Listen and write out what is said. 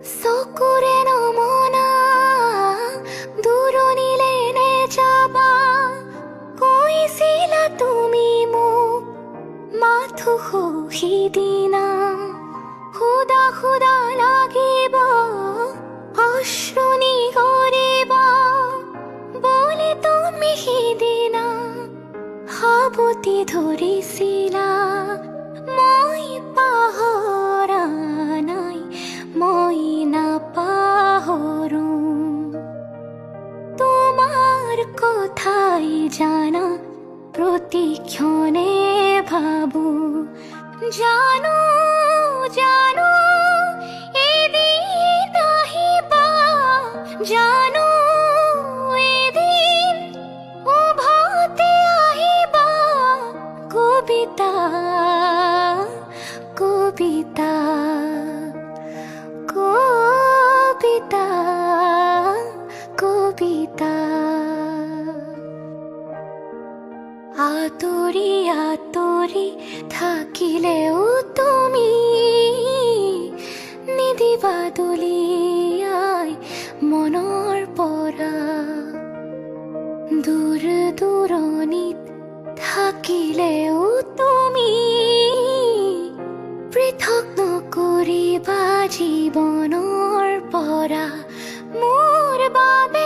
চকুৰে নমনা দূৰণিলে যাবা কৈছিলা তুমি মোক মাথো সিদিনা খুদা খুদা লাগিব অশ্ৰুনি কৰিব বুলি তুমি সিদিনা সাৱটি ধৰিছিলা মই পাহৰা নাই মই নাপাহৰো তোমাৰ কথাই জানা প্ৰতিক্ষণে ভাবো জানো জানো এদিন আহিবা জানো এদিন উভতি আহিবা কবিতা কবিতা কবিতা কবিতা আঁতৰি আঁতৰি থাকিলেও তুমি নিদিবা দলিয়াই মনৰ পৰা দূৰ দূৰণিত থাকিলেও তুমি পৃথক নকৰিবা জীৱনৰ পৰা মোৰ বাবে